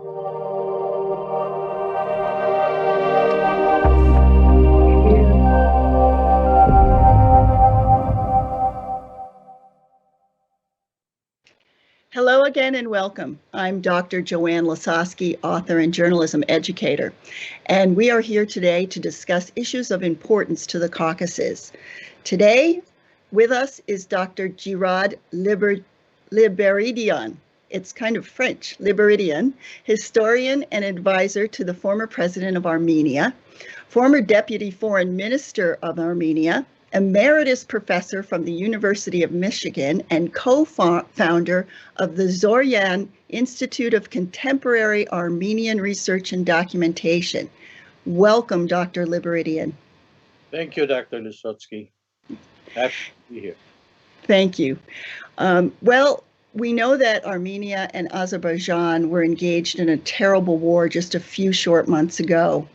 Hello again and welcome. I'm Dr. Joanne Lasosky, author and journalism educator, and we are here today to discuss issues of importance to the Caucasus. Today with us is Dr. Jerard Libaridian. It's kind of French, Libaridian, historian and advisor to the former president of Armenia, former deputy foreign minister of Armenia, emeritus professor from the University of Michigan, and co-founder of the Zoryan Institute of Contemporary Armenian Research and Documentation. Welcome, Dr. Libaridian. Thank you, Dr. Lisotsky. Happy to be here. Thank you. Well, we know that Armenia and Azerbaijan were engaged in a terrible war just a few short months ago.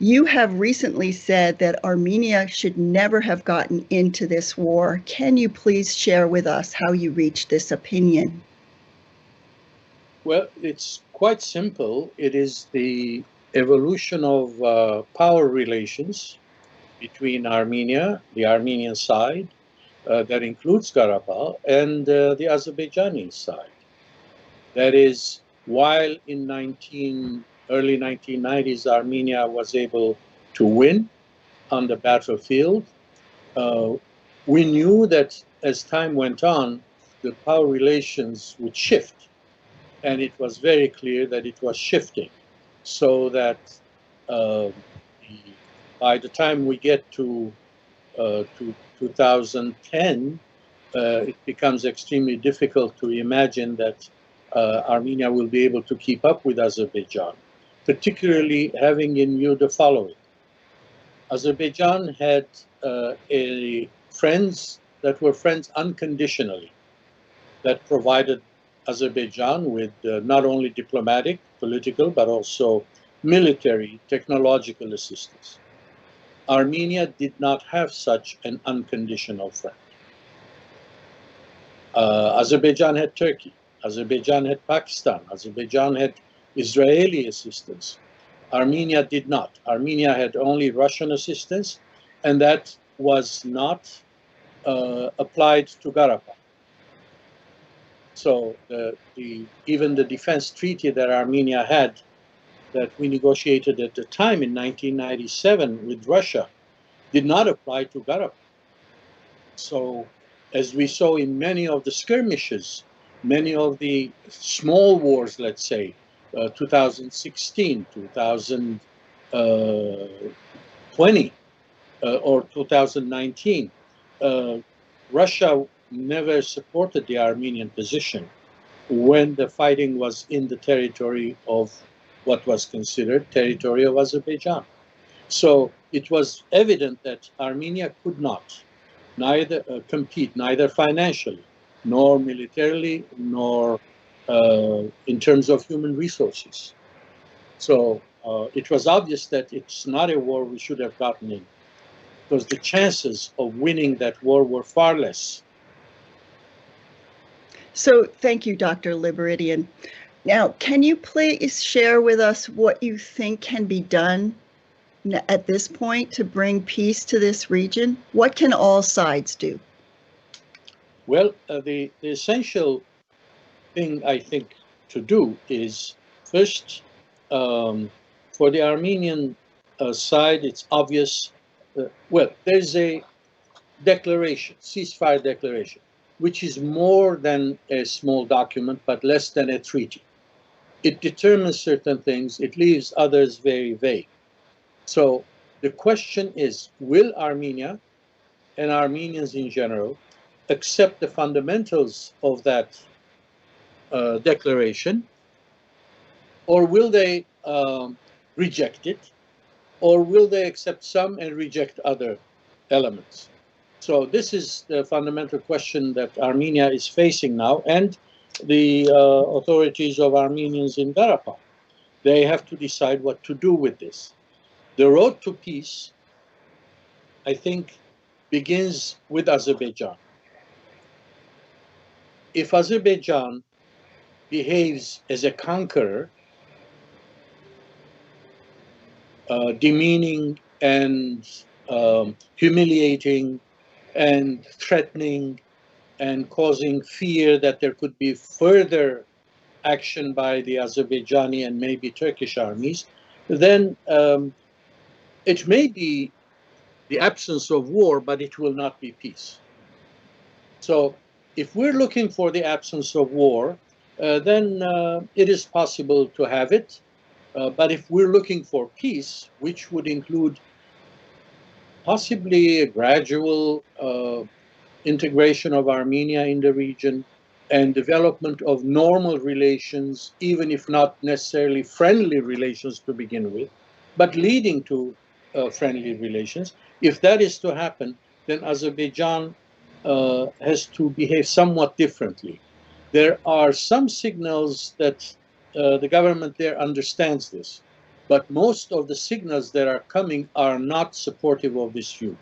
You have recently said that Armenia should never have gotten into this war. Can you please share with us how you reached this opinion? Well, it's quite simple. It is the evolution of power relations between Armenia, the Armenian side, that includes Karabakh, and the Azerbaijani side. That is, while in early 1990s, Armenia was able to win on the battlefield, we knew that as time went on, the power relations would shift. And it was very clear that it was shifting, so that by the time we get to 2010, it becomes extremely difficult to imagine that Armenia will be able to keep up with Azerbaijan, particularly having in view the following. Azerbaijan had friends that were friends unconditionally, that provided Azerbaijan with not only diplomatic, political, but also military, technological assistance. Armenia did not have such an unconditional friend. Azerbaijan had Turkey, Azerbaijan had Pakistan, Azerbaijan had Israeli assistance. Armenia did not. Armenia had only Russian assistance, and that was not applied to Karabakh. So even the defense treaty that Armenia had, that we negotiated at the time in 1997 with Russia, did not apply to Karabakh. So as we saw in many of the skirmishes, many of the small wars, let's say, 2016, 2020, or 2019, Russia never supported the Armenian position when the fighting was in the territory of what was considered territory of Azerbaijan. So it was evident that Armenia could not neither compete, neither financially, nor militarily, nor in terms of human resources. So it was obvious that it's not a war we should have gotten in, because the chances of winning that war were far less. So thank you, Dr. Libaridian. Now, can you please share with us what you think can be done at this point to bring peace to this region? What can all sides do? Well, the essential thing I think to do is first, for the Armenian side, it's obvious. Well, there's a declaration, ceasefire declaration, which is more than a small document, but less than a treaty. It determines certain things, it leaves others very vague. So the question is, will Armenia and Armenians in general accept the fundamentals of that declaration, or will they reject it, or will they accept some and reject other elements? So this is the fundamental question that Armenia is facing now, and the authorities of Armenians in Karabakh. They have to decide what to do with this. The road to peace, I think, begins with Azerbaijan. If Azerbaijan behaves as a conqueror, demeaning and humiliating and threatening and causing fear that there could be further action by the Azerbaijani and maybe Turkish armies, then it may be the absence of war, but it will not be peace. So if we're looking for the absence of war, then it is possible to have it. But if we're looking for peace, which would include possibly a gradual integration of Armenia in the region and development of normal relations, even if not necessarily friendly relations to begin with, but leading to friendly relations. If that is to happen, then Azerbaijan has to behave somewhat differently. There are some signals that the government there understands this, but most of the signals that are coming are not supportive of this view.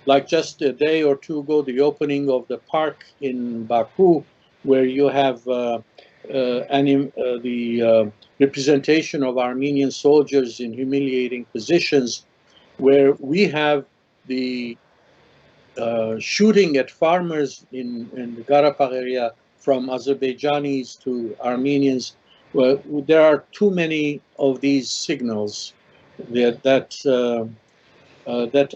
Like just a day or two ago, the opening of the park in Baku, where you have the representation of Armenian soldiers in humiliating positions, where we have the shooting at farmers in the Karabakh area from Azerbaijanis to Armenians. Well, there are too many of these signals that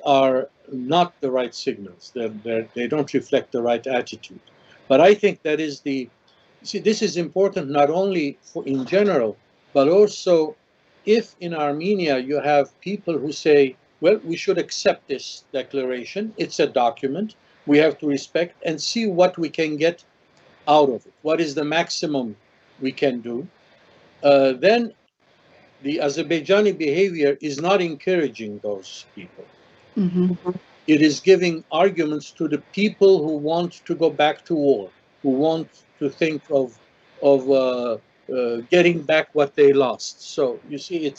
are not the right signals. They don't reflect the right attitude. But I think that is this is important not only in general, but also if in Armenia you have people who say, well, we should accept this declaration. It's a document. We have to respect and see what we can get out of it. What is the maximum we can do? Then the Azerbaijani behavior is not encouraging those people. Mm-hmm. It is giving arguments to the people who want to go back to war, who want to think of getting back what they lost. So you see,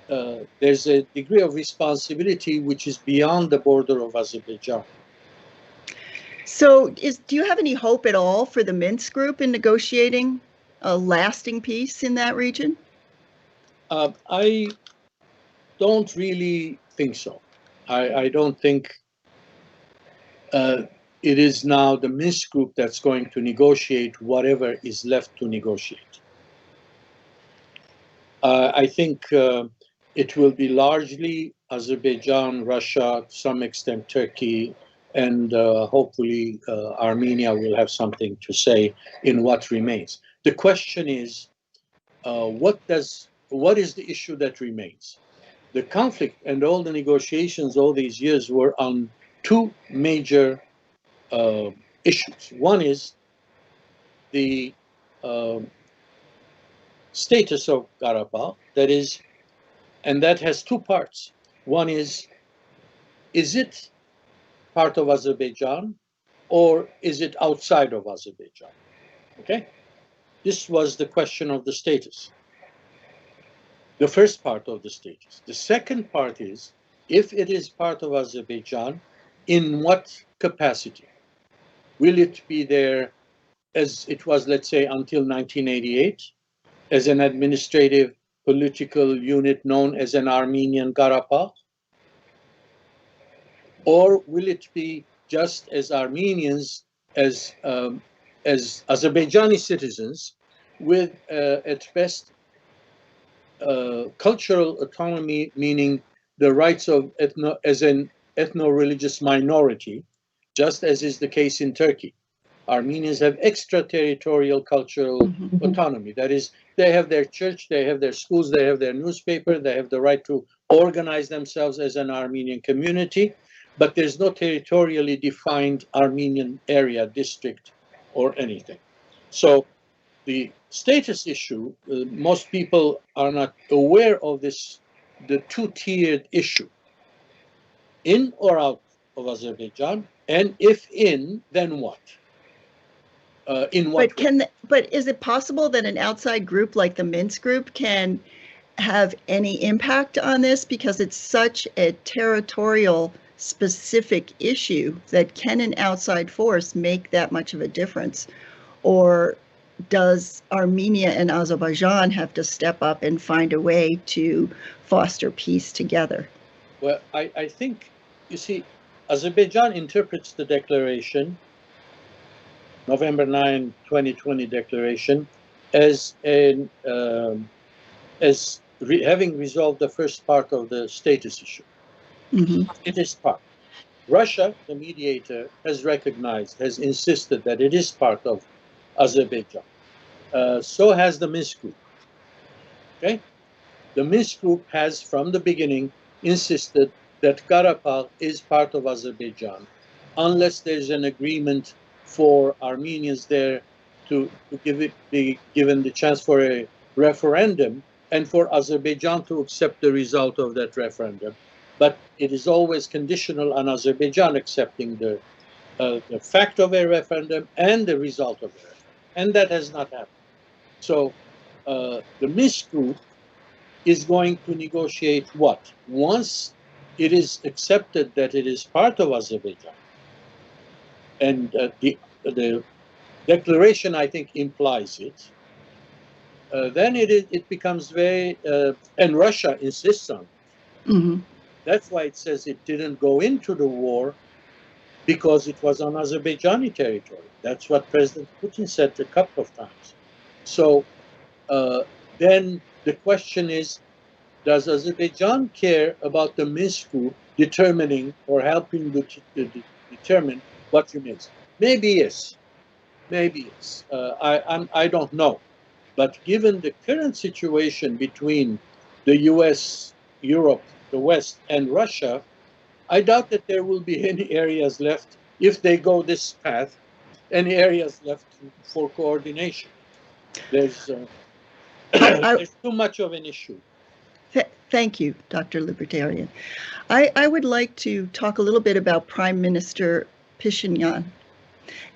there's a degree of responsibility which is beyond the border of Azerbaijan. So do you have any hope at all for the Minsk group in negotiating a lasting peace in that region? I don't really think so. I don't think it is now the Minsk group that's going to negotiate whatever is left to negotiate. I think it will be largely Azerbaijan, Russia, to some extent Turkey, and hopefully Armenia will have something to say in what remains. The question is, what is the issue that remains? The conflict and all the negotiations all these years were on two major issues. One is the status of Karabakh, and that has two parts. One is it part of Azerbaijan or is it outside of Azerbaijan? Okay? This was the question of the status. The first part of the status. The second part is, if it is part of Azerbaijan, in what capacity? Will it be there as it was, let's say, until 1988, as an administrative political unit known as an Armenian Karabakh? Or will it be just as Armenians, as Azerbaijani citizens, with at best cultural autonomy, meaning the rights of as an ethno-religious minority, just as is the case in Turkey? Armenians have extraterritorial cultural autonomy. That is, they have their church, they have their schools, they have their newspaper, they have the right to organize themselves as an Armenian community, but there's no territorially defined Armenian area, district, or anything. So the status issue, most people are not aware of this, the two-tiered issue. In or out of Azerbaijan, and if in, then what? In what? But is it possible that an outside group like the Minsk group can have any impact on this, because it's such a territorial specific issue that can an outside force make that much of a difference? Or does Armenia and Azerbaijan have to step up and find a way to foster peace together? Well, I think, you see, Azerbaijan interprets the declaration, November 9, 2020 declaration, as having resolved the first part of the status issue. Mm-hmm. It is part. Russia, the mediator, has recognized, has insisted that it is part of Azerbaijan. So has the Minsk Group. Okay? The Minsk Group has, from the beginning, insisted that Karabakh is part of Azerbaijan, unless there's an agreement for Armenians there to be given the chance for a referendum and for Azerbaijan to accept the result of that referendum. But it is always conditional on Azerbaijan accepting the fact of a referendum and the result of a referendum. And that has not happened. So the Minsk Group is going to negotiate what? Once it is accepted that it is part of Azerbaijan, and the declaration, I think, implies it, then it becomes very, and Russia insists on it. Mm-hmm. That's why it says it didn't go into the war because it was on Azerbaijani territory. That's what President Putin said a couple of times. So then the question is, does Azerbaijan care about the Minsk Group determining or helping to determine what remains? Maybe yes. Maybe yes. I don't know. But given the current situation between the US, Europe, the West, and Russia, I doubt that there will be any areas left, if they go this path, any areas left for coordination. There's, there's too much of an issue. Thank you, Dr. Libaridian. I would like to talk a little bit about Prime Minister Pishinyan.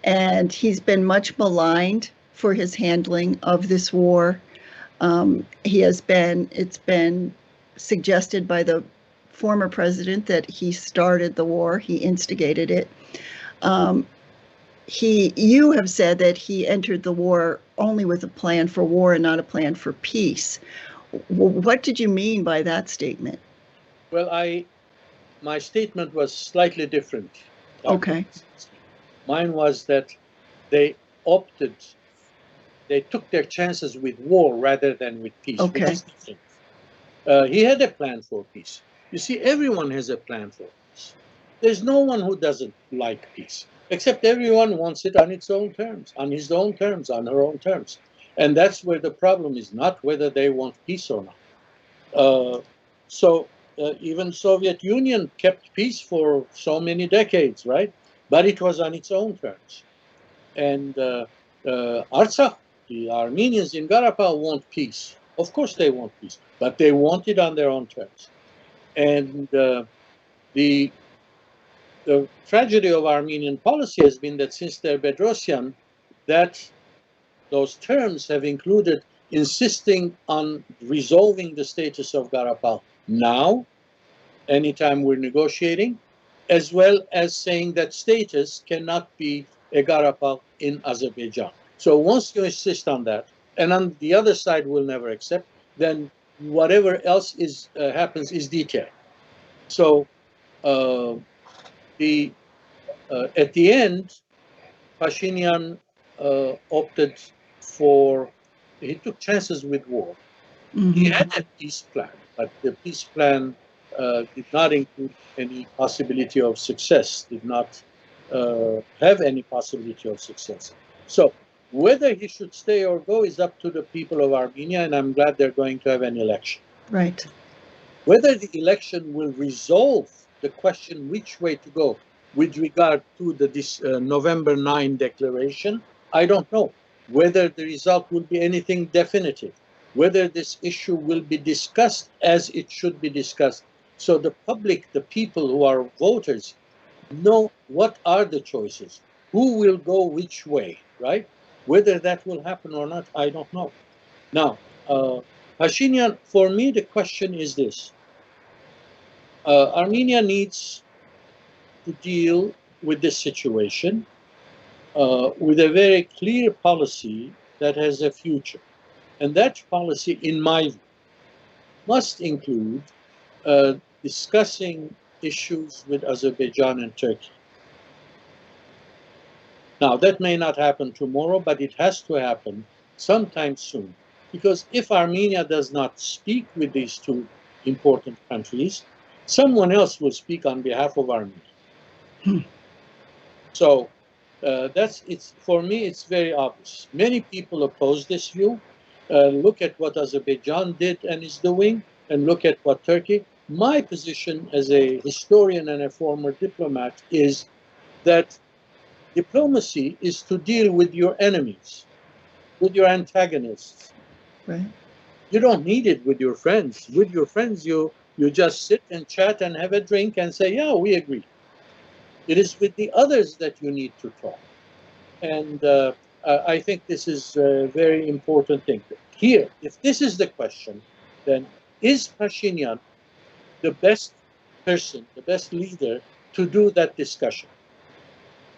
And he's been much maligned for his handling of this war. It's been suggested by the former president that he started the war, he instigated it. You have said that he entered the war only with a plan for war and not a plan for peace. What did you mean by that statement? Well, my statement was slightly different. Okay. Mine was that they took their chances with war rather than with peace. Okay. He had a plan for peace. You see, everyone has a plan for peace. There's no one who doesn't like peace, except everyone wants it on its own terms, on his own terms, on her own terms. And that's where the problem is, not whether they want peace or not. Even Soviet Union kept peace for so many decades, right? But it was on its own terms. And Artsakh, the Armenians in Karabakh want peace. Of course they want peace, but they want it on their own terms. And the tragedy of Armenian policy has been that since their Bedrosian, that those terms have included insisting on resolving the status of Karabakh now, anytime we're negotiating, as well as saying that status cannot be a Karabakh in Azerbaijan. So once you insist on that, and on the other side will never accept, then whatever else happens is detail. So at the end, Pashinyan opted for, he took chances with war. Mm-hmm. He had a peace plan, but the peace plan did not include any possibility of success, did not have any possibility of success. So whether he should stay or go is up to the people of Armenia, and I'm glad they're going to have an election. Right. Whether the election will resolve the question which way to go with regard to this November 9 declaration, I don't know. Whether the result will be anything definitive, whether this issue will be discussed as it should be discussed, so the public, the people who are voters, know what are the choices, who will go which way, right? Whether that will happen or not, I don't know. Now, Pashinyan, for me, the question is this. Armenia needs to deal with this situation with a very clear policy that has a future. And that policy, in my view, must include discussing issues with Azerbaijan and Turkey. Now, that may not happen tomorrow, but it has to happen sometime soon. Because if Armenia does not speak with these two important countries, someone else will speak on behalf of Armenia. So for me, it's very obvious. Many people oppose this view. Look at what Azerbaijan did and is doing, and look at what Turkey. My position as a historian and a former diplomat is that diplomacy is to deal with your enemies, with your antagonists. Right. You don't need it with your friends. With your friends, you just sit and chat and have a drink and say, yeah, we agree. It is with the others that you need to talk. And I think this is a very important thing. Here, if this is the question, then is Pishinyan the best person, the best leader to do that discussion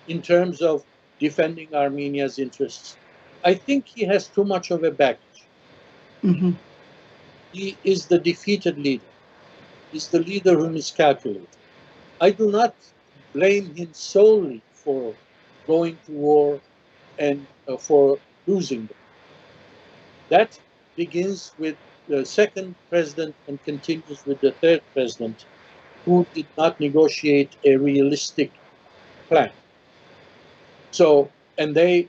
in terms of defending Armenia's interests? I think he has too much of a baggage. Mm-hmm. He is the defeated leader. He's the leader who miscalculated. I do not blame him solely for going to war and for losing them. That begins with the second president and continues with the third president, who did not negotiate a realistic plan. So, and the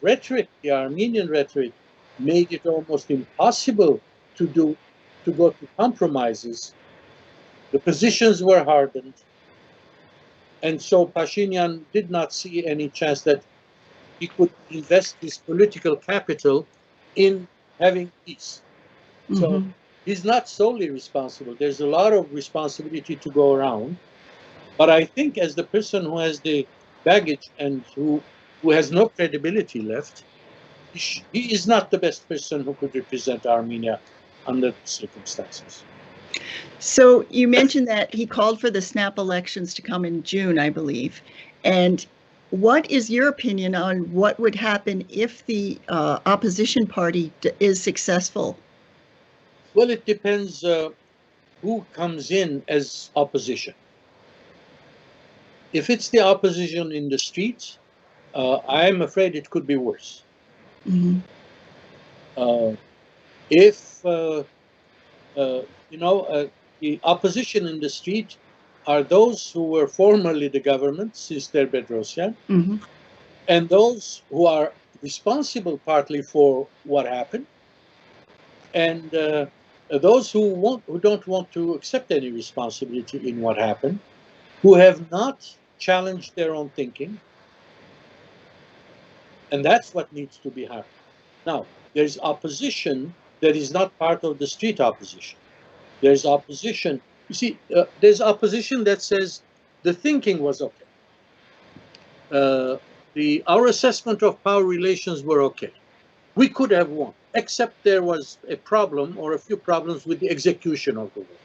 rhetoric, the Armenian rhetoric, made it almost impossible to go to compromises. The positions were hardened, and so Pishinyan did not see any chance that he could invest his political capital in having peace. Mm-hmm. So he's not solely responsible. There's a lot of responsibility to go around. But I think as the person who has the baggage and who has no credibility left, he is not the best person who could represent Armenia under the circumstances. So you mentioned that he called for the snap elections to come in June, I believe. And what is your opinion on what would happen if the opposition party is successful? Well, it depends who comes in as opposition. If it's the opposition in the streets, I am afraid it could be worse. Mm-hmm. If the opposition in the street are those who were formerly the government, Sister Bedrosian, mm-hmm. and those who are responsible partly for what happened, and those who don't want to accept any responsibility in what happened, who have not challenged their own thinking, and that's what needs to be happening. Now, there's opposition that is not part of the street opposition. There's opposition. You see, there's opposition that says the thinking was okay. Our assessment of power relations were okay. We could have won, except there was a problem or a few problems with the execution of the war.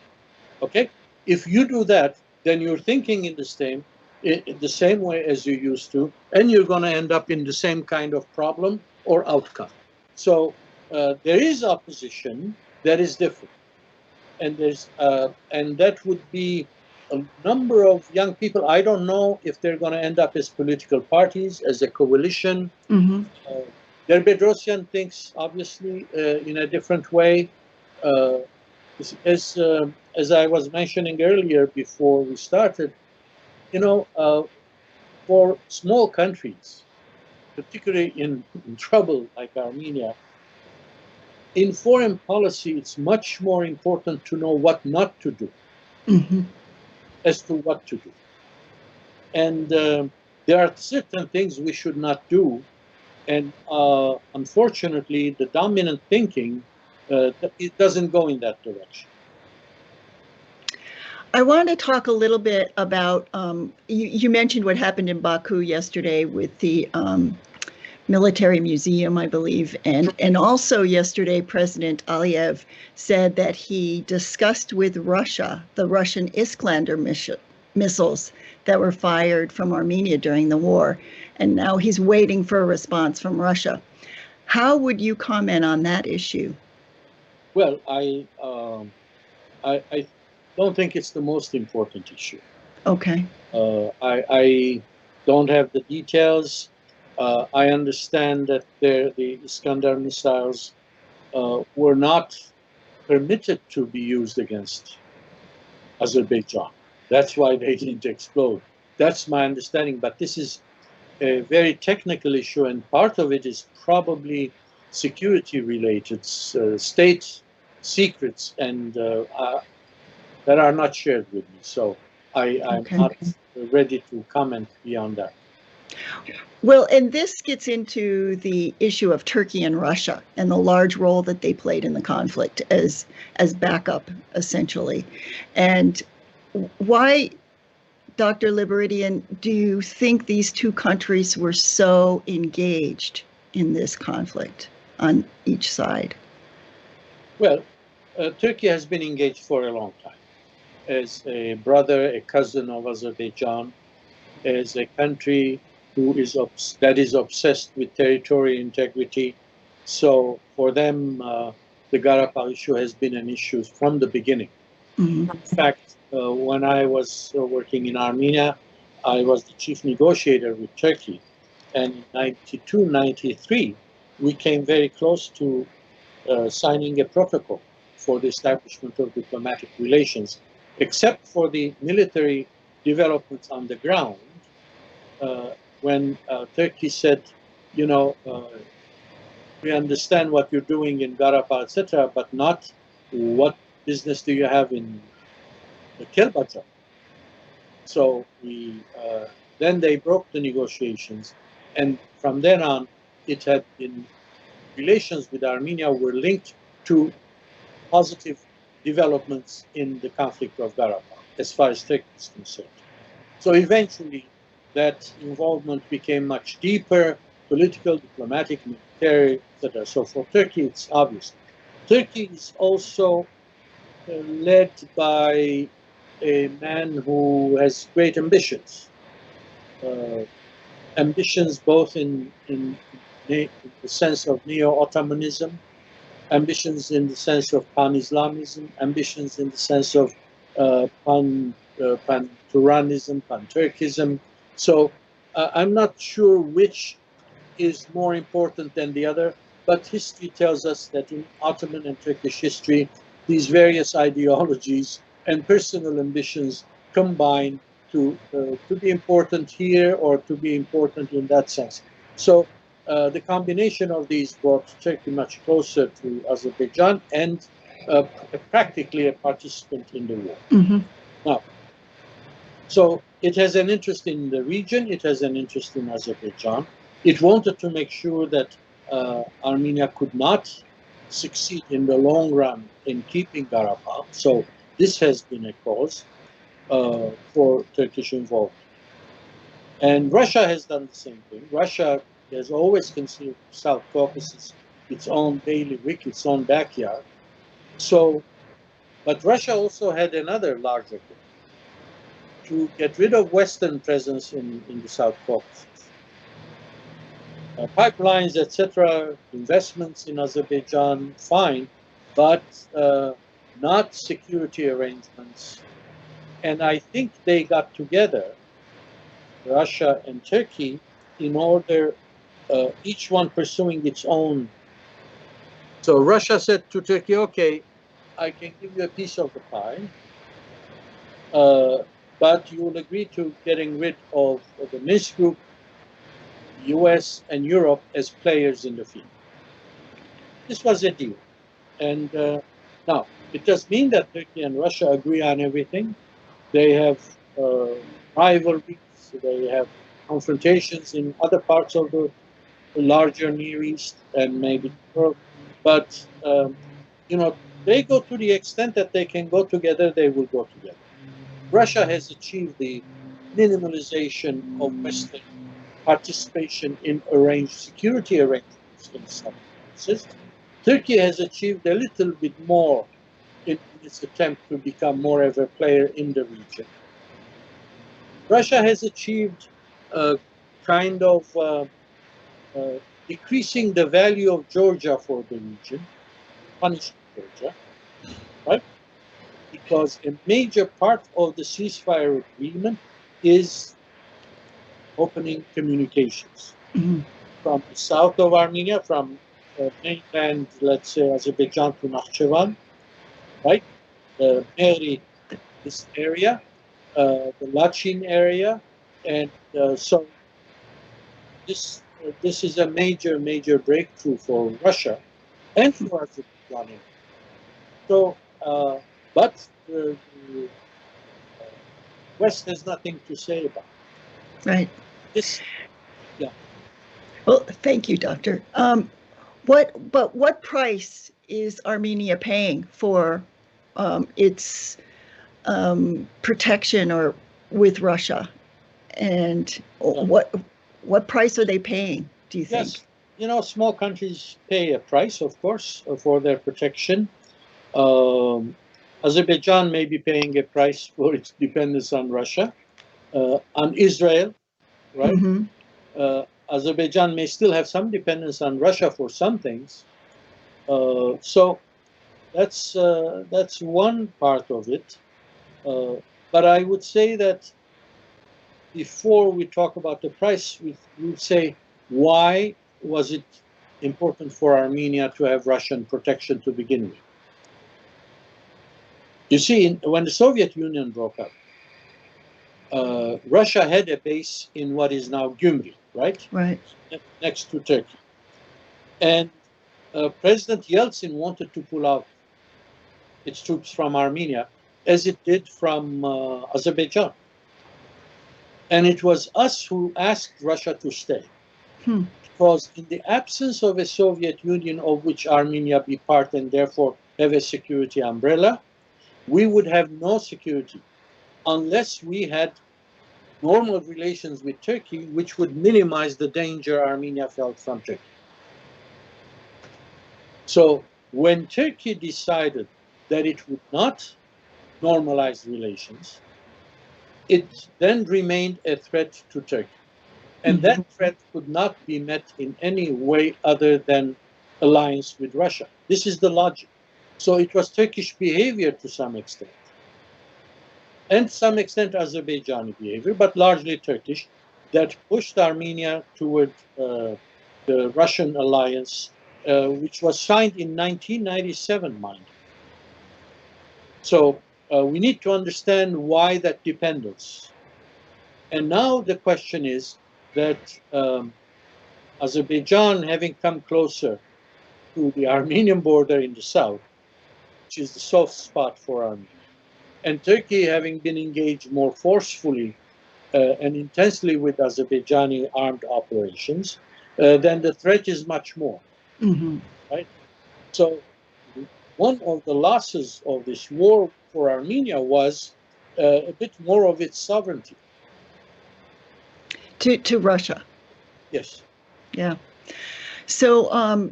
Okay? If you do that, then you're thinking in the same way as you used to, and you're going to end up in the same kind of problem or outcome. So there is opposition that is different. And that would be a number of young people. I don't know if they're going to end up as political parties, as a coalition. Mm-hmm. Bedrosian thinks, obviously, in a different way. As I was mentioning earlier before we started, for small countries, particularly in trouble like Armenia, in foreign policy, it's much more important to know what not to do, mm-hmm. as to what to do. And there are certain things we should not do. And unfortunately, the dominant thinking, it doesn't go in that direction. I want to talk a little bit about, you mentioned what happened in Baku yesterday with the military museum, I believe. And also yesterday, President Aliyev said that he discussed with Russia the Russian Iskander missiles that were fired from Armenia during the war. And now he's waiting for a response from Russia. How would you comment on that issue? Well, I don't think it's the most important issue. Okay. I don't have the details. I understand that the Iskander missiles were not permitted to be used against Azerbaijan. That's why they didn't explode. That's my understanding. But this is a very technical issue, and part of it is probably security-related, state secrets, and that are not shared with me. So I'm not ready to comment beyond that. Well, and this gets into the issue of Turkey and Russia and the large role that they played in the conflict as backup, essentially. And why, Dr. Libaridian, do you think these two countries were so engaged in this conflict on each side? Well, Turkey has been engaged for a long time as a brother, a cousin of Azerbaijan, as a country that is obsessed with territorial integrity. So for them, the Karabakh issue has been an issue from the beginning. Mm-hmm. In fact, when I was working in Armenia, I was the chief negotiator with Turkey. And in 92, 93, we came very close to signing a protocol for the establishment of diplomatic relations, except for the military developments on the ground. When Turkey said, you know, we understand what you're doing in Karabakh, etc., but not what business do you have in Azerbaijan. So then they broke the negotiations, and from then on, it had been relations with Armenia were linked to positive developments in the conflict of Karabakh, as far as Turkey is concerned. So eventually, that involvement became much deeper, political, diplomatic, military, etc. So for Turkey, it's obvious. Turkey is also led by a man who has great ambitions. Ambitions both in the sense of neo-Ottomanism, ambitions in the sense of pan-Islamism, ambitions in the sense of pan-Turanism, pan-Turkism. So I'm not sure which is more important than the other, but history tells us that in Ottoman and Turkish history, these various ideologies and personal ambitions combine to be important here or to be important in that sense. So the combination of these brought Turkey much closer to Azerbaijan and practically a participant in the war. Mm-hmm. Now, so it has an interest in the region, it has an interest in Azerbaijan. It wanted to make sure that Armenia could not succeed in the long run in keeping Karabakh. So this has been a cause for Turkish involvement. And Russia has done the same thing. Russia has always considered South Caucasus its own bailiwick, its own backyard. So, but Russia also had another larger goal, to get rid of Western presence in the South Caucasus. Pipelines, etc., investments in Azerbaijan, fine, but not security arrangements. And I think they got together, Russia and Turkey, in order, each one pursuing its own. So Russia said to Turkey, okay, I can give you a piece of the pie, but you will agree to getting rid of the Minsk Group, US and Europe as players in the field. This was a deal. And now, it does mean that Turkey and Russia agree on everything. They have rivalries, they have confrontations in other parts of the larger Near East and maybe Europe. But, you know, they go to the extent that they can go together, they will go together. Russia has achieved the minimalization of Western participation in arranged security arrangements in some cases. Turkey has achieved a little bit more in its attempt to become more of a player in the region. Russia has achieved a kind of decreasing the value of Georgia for the region, punishing Georgia, right? Because a major part of the ceasefire agreement is opening communications from the south of Armenia, from mainland, let's say, Azerbaijan to Nakhchivan, right? The Meri, this area, the Lachin area, and so this is a major breakthrough for Russia and for Azerbaijan. So, but the West has nothing to say about it. Right. This, yeah. Well, thank you, Doctor. What price is Armenia paying for its protection or with Russia, and what price are they paying, do you think? Yes, you know, small countries pay a price, of course, for their protection. Azerbaijan may be paying a price for its dependence on Russia, on Israel, right? Mm-hmm. Azerbaijan may still have some dependence on Russia for some things. So that's one part of it. But I would say that before we talk about the price, we would say, why was it important for Armenia to have Russian protection to begin with? You see, when the Soviet Union broke up, Russia had a base in what is now Gyumri, right? Right. Next to Turkey. And President Yeltsin wanted to pull out its troops from Armenia, as it did from Azerbaijan. And it was us who asked Russia to stay. Because in the absence of a Soviet Union of which Armenia be part and therefore have a security umbrella, we would have no security unless we had normal relations with Turkey, which would minimize the danger Armenia felt from Turkey. So when Turkey decided that it would not normalize relations, it then remained a threat to Turkey. And that threat could not be met in any way other than alliance with Russia. This is the logic. So it was Turkish behavior to some extent, and to some extent Azerbaijani behavior, but largely Turkish, that pushed Armenia toward the Russian alliance, which was signed in 1997, mind you. So we need to understand why that dependence. And now the question is that Azerbaijan, having come closer to the Armenian border in the south, which is the soft spot for Armenia, and Turkey having been engaged more forcefully and intensely with Azerbaijani armed operations, then the threat is much more. Right? So one of the losses of this war for Armenia was a bit more of its sovereignty. To Russia. Yes. Yeah. So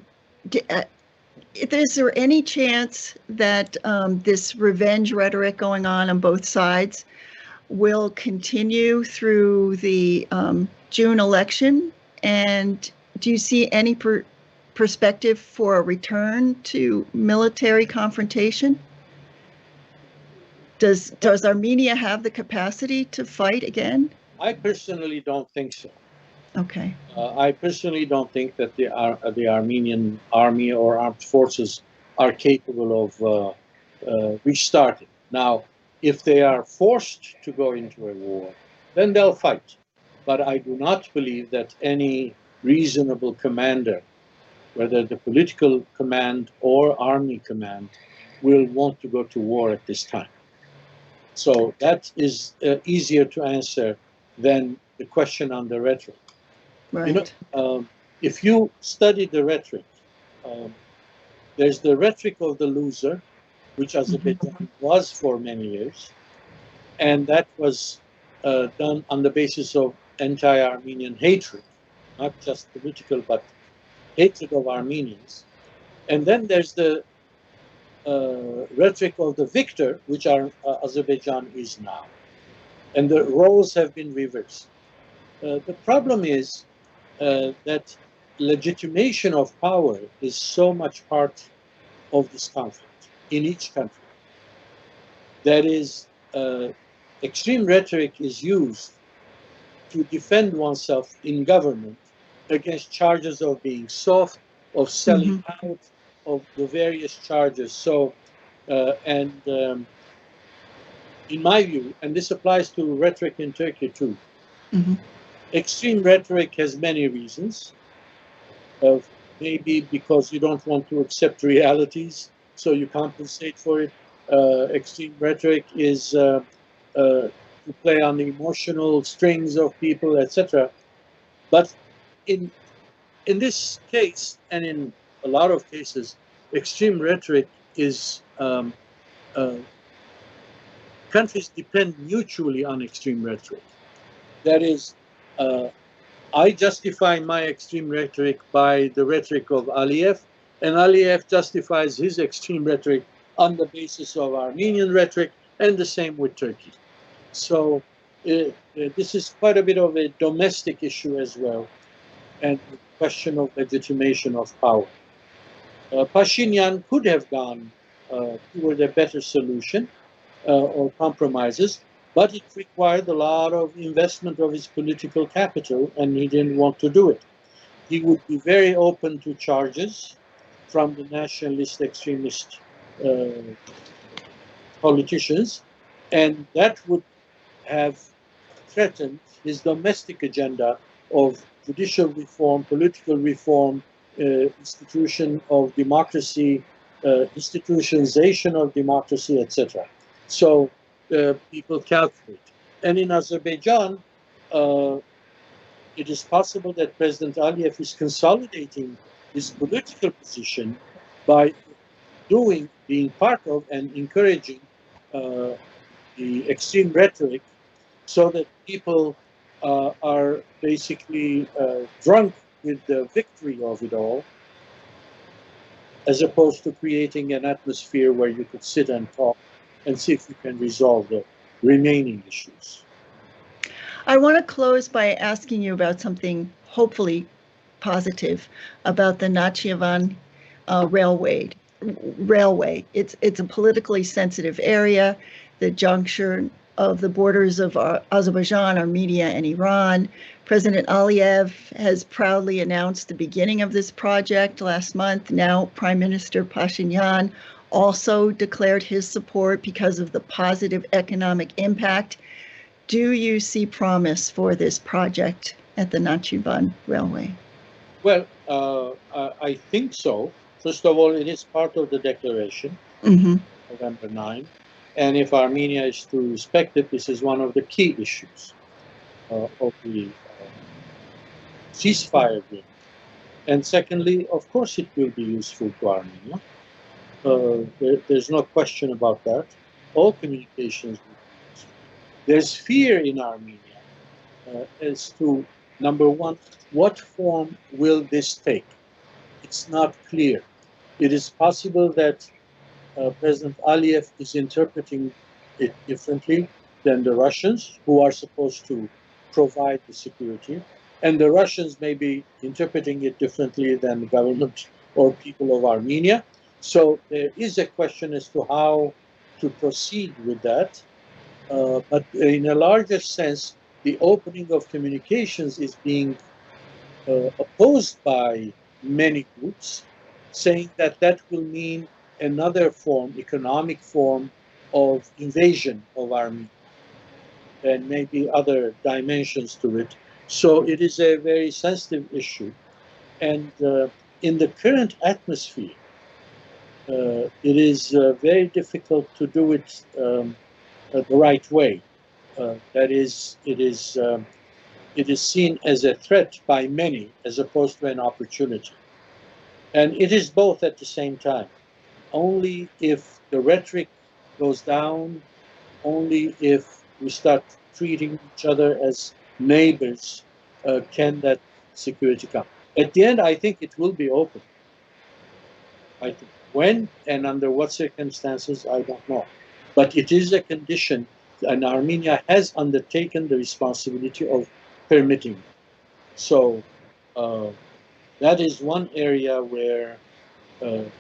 is there any chance that this revenge rhetoric going on both sides will continue through the June election? And do you see any perspective for a return to military confrontation? Does Armenia have the capacity to fight again? I personally don't think so. Okay. I personally don't think that the Armenian army or armed forces are capable of restarting. Now, if they are forced to go into a war, then they'll fight. But I do not believe that any reasonable commander, whether the political command or army command, will want to go to war at this time. So that is easier to answer than the question on the rhetoric. Right. You know, if you study the rhetoric, there's the rhetoric of the loser, which Azerbaijan was for many years, and that was done on the basis of anti-Armenian hatred, not just political, but hatred of Armenians. And then there's the rhetoric of the victor, which Azerbaijan is now. And the roles have been reversed. The problem is that legitimation of power is so much part of this conflict in each country. That is, extreme rhetoric is used to defend oneself in government against charges of being soft, of selling out, of the various charges. So, in my view, and this applies to rhetoric in Turkey too, extreme rhetoric has many reasons. Maybe because you don't want to accept realities, so you compensate for it. Extreme rhetoric is to play on the emotional strings of people, etc. But in this case, and in a lot of cases, extreme rhetoric is countries depend mutually on extreme rhetoric. That is, I justify my extreme rhetoric by the rhetoric of Aliyev, and Aliyev justifies his extreme rhetoric on the basis of Armenian rhetoric, and the same with Turkey. So this is quite a bit of a domestic issue as well, and the question of legitimation of power. Pishinyan could have gone toward a better solution or compromises, but it required a lot of investment of his political capital, and he didn't want to do it. He would be very open to charges from the nationalist, extremist politicians, and that would have threatened his domestic agenda of judicial reform, political reform, institution of democracy, institutionalization of democracy, etc. So people calculate. And in Azerbaijan, it is possible that President Aliyev is consolidating his political position by being part of and encouraging the extreme rhetoric, so that people are basically drunk with the victory of it all, as opposed to creating an atmosphere where you could sit and talk and see if you can resolve the remaining issues. I want to close by asking you about something hopefully positive about the Nakhchivan Railway. It's a politically sensitive area, the juncture of the borders of Azerbaijan, Armenia, and Iran. President Aliyev has proudly announced the beginning of this project last month. Now, Prime Minister Pishinyan also declared his support because of the positive economic impact. Do you see promise for this project at the Nakhchivan Railway? Well, I think so. First of all, it is part of the declaration, November 9. And if Armenia is to respect it, this is one of the key issues of the ceasefire agreement. And secondly, of course, it will be useful to Armenia. There's no question about that. All communications will be useful. There's fear in Armenia as to, number one, what form will this take? It's not clear. It is possible that President Aliyev is interpreting it differently than the Russians, who are supposed to provide the security. And the Russians may be interpreting it differently than the government or people of Armenia. So there is a question as to how to proceed with that. But in a larger sense, the opening of communications is being opposed by many groups, saying that that will mean another form, economic form of invasion of Armenia, and maybe other dimensions to it. So it is a very sensitive issue. And in the current atmosphere, it is very difficult to do it the right way. That is, it is seen as a threat by many as opposed to an opportunity. And it is both at the same time. Only if the rhetoric goes down, only if we start treating each other as neighbors, can that security come. At the end, I think it will be open. I think when and under what circumstances, I don't know. But it is a condition, and Armenia has undertaken the responsibility of permitting. So that is one area where if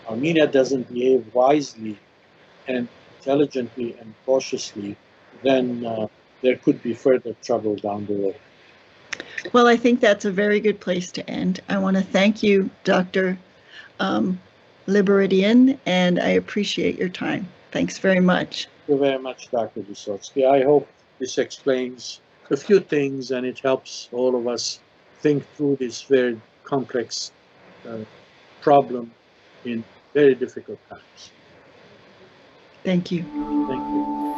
Armenia doesn't behave wisely and intelligently and cautiously, then there could be further trouble down the road. Well, I think that's a very good place to end. I want to thank you, Dr. Libaridian, and I appreciate your time. Thanks very much. Thank you very much, Dr. Wysotsky. I hope this explains a few things and it helps all of us think through this very complex problem in very difficult times. Thank you. Thank you.